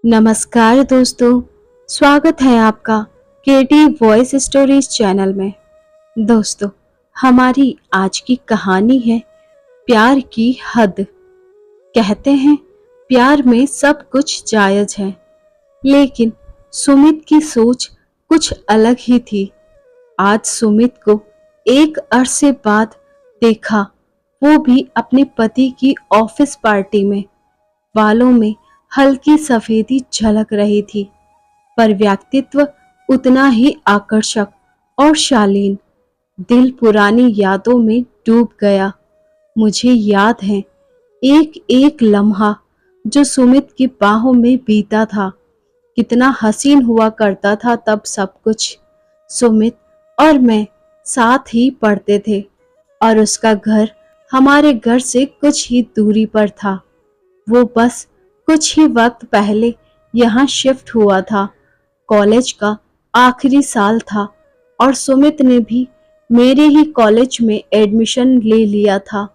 नमस्कार दोस्तों, स्वागत है आपका केटी वॉइस स्टोरीज चैनल में। दोस्तों, हमारी आज की कहानी है प्यार की हद। कहते हैं प्यार में सब कुछ जायज है, लेकिन सुमित की सोच कुछ अलग ही थी। आज सुमित को एक अरसे बाद देखा, वो भी अपने पति की ऑफिस पार्टी में। बालों में हल्की सफेदी झलक रही थी, पर व्यक्तित्व उतना ही आकर्षक और शालीन। दिल पुरानी यादों में डूब गया। मुझे याद है एक एक लम्हा जो सुमित की बाहों में बीता था। कितना हसीन हुआ करता था तब सब कुछ। सुमित और मैं साथ ही पढ़ते थे और उसका घर हमारे घर से कुछ ही दूरी पर था। वो बस कुछ ही वक्त पहले यहाँ शिफ्ट हुआ था। कॉलेज का आखिरी साल था और सुमित ने भी मेरे ही कॉलेज में एडमिशन ले लिया था।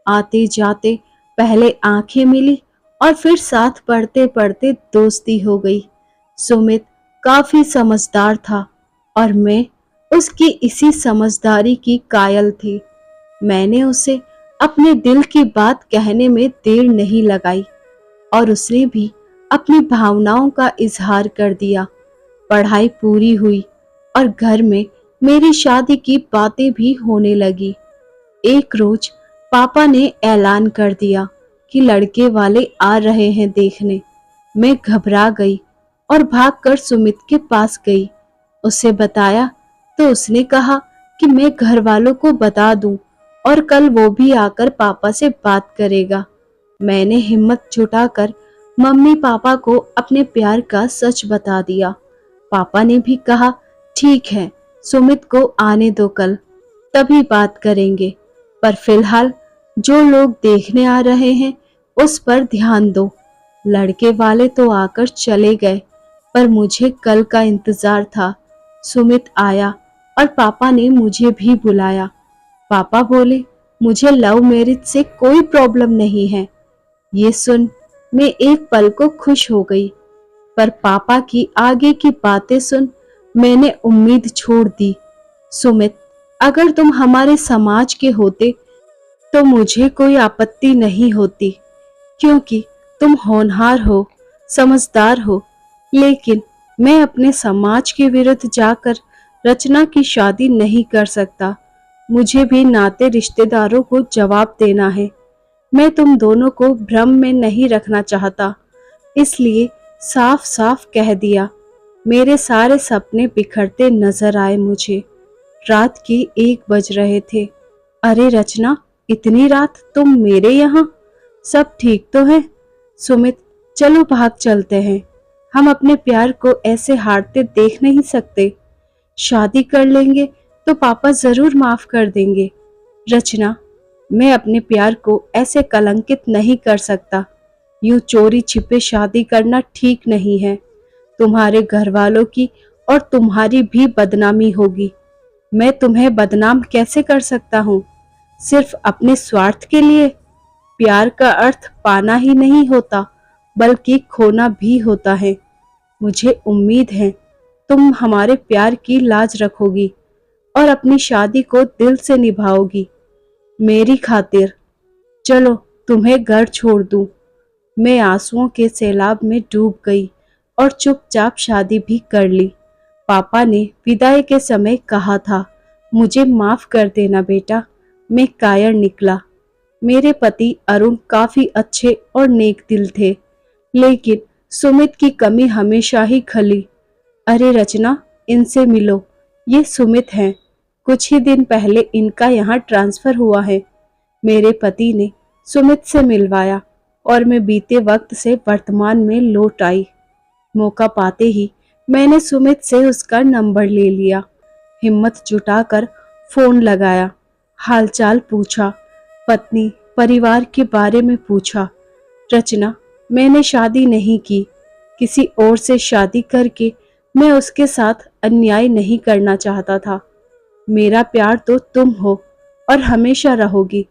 आते जाते पहले आंखें मिली और फिर साथ पढ़ते पढ़ते दोस्ती हो गई। सुमित काफी समझदार था और मैं उसकी इसी समझदारी की कायल थी। मैंने उसे अपने दिल की बात कहने में देर नहीं लगाई और उसने भी अपनी भावनाओं का इजहार कर दिया। पढ़ाई पूरी हुई और घर में मेरी शादी की बातें भी होने लगी। एक रोज पापा ने ऐलान कर दिया कि लड़के वाले आ रहे हैं देखने। मैं घबरा गई और भागकर सुमित के पास गई। उसे बताया तो उसने कहा कि मैं घर वालों को बता दूं और कल वो भी आकर पापा से बात करेगा। मैंने हिम्मत जुटाकर मम्मी पापा को अपने प्यार का सच बता दिया। पापा ने भी कहा ठीक है, सुमित को आने दो, कल तभी बात करेंगे, पर फिलहाल जो लोग देखने आ रहे हैं उस पर ध्यान दो। लड़के वाले तो आकर चले गए, पर मुझे कल का इंतजार था। सुमित आया और पापा ने मुझे भी बुलाया। पापा बोले मुझे लव मैरिज से कोई प्रॉब्लम नहीं है। ये सुन मैं एक पल को खुश हो गई, पर पापा की आगे की बातें सुन मैंने उम्मीद छोड़ दी। सुमित, अगर तुम हमारे समाज के होते तो मुझे कोई आपत्ति नहीं होती, क्योंकि तुम होनहार हो, समझदार हो, लेकिन मैं अपने समाज के विरुद्ध जाकर रचना की शादी नहीं कर सकता। मुझे भी नाते रिश्तेदारों को जवाब देना है। मैं तुम दोनों को भ्रम में नहीं रखना चाहता, इसलिए साफ साफ कह दिया। मेरे सारे सपने बिखरते नजर आए मुझे। रात के 1 बज रहे थे। अरे रचना, इतनी रात तुम मेरे यहाँ? सब ठीक तो है? सुमित, चलो भाग चलते हैं। हम अपने प्यार को ऐसे हारते देख नहीं सकते। शादी कर लेंगे तो पापा जरूर माफ कर देंगे। रचना, मैं अपने प्यार को ऐसे कलंकित नहीं कर सकता। यूं चोरी छिपे शादी करना ठीक नहीं है। तुम्हारे घर वालों की और तुम्हारी भी बदनामी होगी। मैं तुम्हें बदनाम कैसे कर सकता हूँ? सिर्फ अपने स्वार्थ के लिए? प्यार का अर्थ पाना ही नहीं होता, बल्कि खोना भी होता है। मुझे उम्मीद है तुम हमारे प्यार की लाज रखोगी और अपनी शादी को दिल से निभाओगी मेरी खातिर। चलो तुम्हें घर छोड़ दूं। मैं आंसुओं के सैलाब में डूब गई और चुपचाप शादी भी कर ली। पापा ने विदाई के समय कहा था, मुझे माफ कर देना बेटा, मैं कायर निकला। मेरे पति अरुण काफी अच्छे और नेक दिल थे, लेकिन सुमित की कमी हमेशा ही खली। अरे रचना, इनसे मिलो, ये सुमित हैं। कुछ ही दिन पहले इनका यहाँ ट्रांसफर हुआ है। मेरे पति ने सुमित से मिलवाया और मैं बीते वक्त से वर्तमान में लौट आई। मौका पाते ही मैंने सुमित से उसका नंबर ले लिया। हिम्मत जुटाकर फोन लगाया, हालचाल पूछा, पत्नी परिवार के बारे में पूछा। रचना, मैंने शादी नहीं की। किसी और से शादी करके मैं उसके साथ अन्याय नहीं करना चाहता था। मेरा प्यार तो तुम हो और हमेशा रहोगी।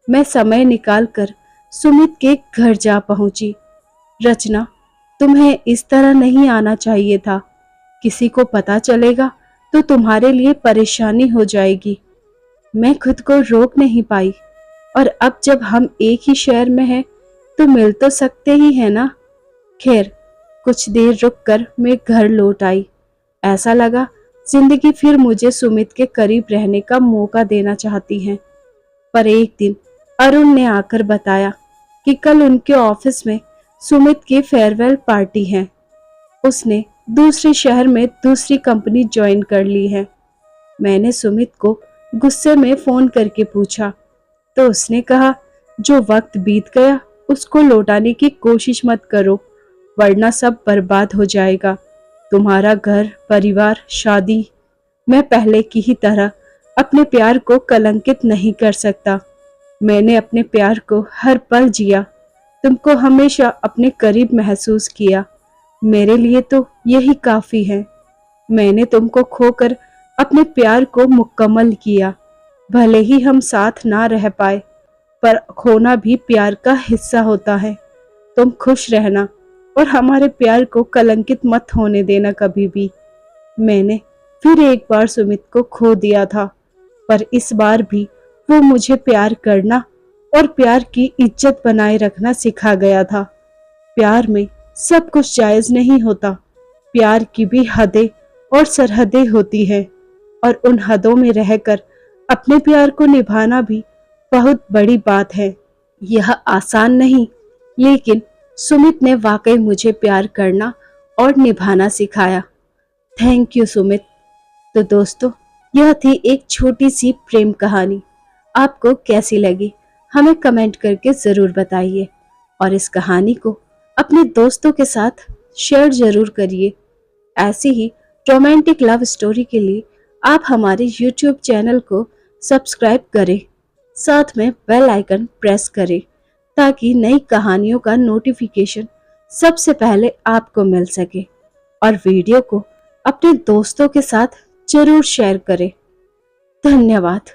मैं समय निकालकर सुमित के घर जा पहुंची। रचना, तुम्हें इस तरह नहीं आना चाहिए था। किसी को पता चलेगा तो तुम्हारे लिए परेशानी हो जाएगी। मैं खुद को रोक नहीं पाई, और अब जब हम एक ही शहर में हैं तो मिल तो सकते ही है ना। खैर, कुछ देर रुककर मैं घर लौट आई। ऐसा लगा जिंदगी फिर मुझे सुमित के करीब रहने का मौका देना चाहती है। पर एक दिन अरुण ने आकर बताया कि कल उनके ऑफिस में सुमित की फेयरवेल पार्टी है। उसने दूसरे शहर में दूसरी कंपनी ज्वाइन कर ली है। मैंने सुमित को गुस्से में फोन करके पूछा तो उसने कहा, जो वक्त बीत गया उसको लौटाने की कोशिश मत करो, वरना सब बर्बाद हो जाएगा। तुम्हारा घर, परिवार, शादी, मैं पहले की ही तरह अपने प्यार को कलंकित नहीं कर सकता। मैंने अपने प्यार को हर पल जिया, तुमको हमेशा अपने करीब महसूस किया। मेरे लिए तो यही काफी है। मैंने तुमको खोकर अपने प्यार को मुकम्मल किया। भले ही हम साथ ना रह पाए, पर खोना भी प्यार का हिस्सा होता है। तुम खुश रहना और हमारे प्यार को कलंकित मत होने देना कभी भी। मैंने फिर एक बार सुमित को खो दिया था, पर इस बार भी वो मुझे प्यार करना और प्यार की इज्जत बनाए रखना सिखा गया था। प्यार में सब कुछ जायज नहीं होता। प्यार की भी हदें और सरहदें होती हैं, और उन हदों में रहकर अपने प्यार को निभाना भी बहुत बड़ी बात है। यह आसान नहीं, लेकिन सुमित ने वाकई मुझे प्यार करना और निभाना सिखाया। Thank you Sumit. तो दोस्तों, यह थी एक छोटी सी प्रेम कहानी। आपको कैसी लगी हमें कमेंट करके ज़रूर बताइए, और इस कहानी को अपने दोस्तों के साथ शेयर ज़रूर करिए। ऐसी ही रोमांटिक लव स्टोरी के लिए आप हमारे YouTube चैनल को सब्सक्राइब करें, साथ में बेल आइकन प्रेस करें, ताकि नई कहानियों का नोटिफिकेशन सबसे पहले आपको मिल सके। और वीडियो को अपने दोस्तों के साथ जरूर शेयर करें। धन्यवाद।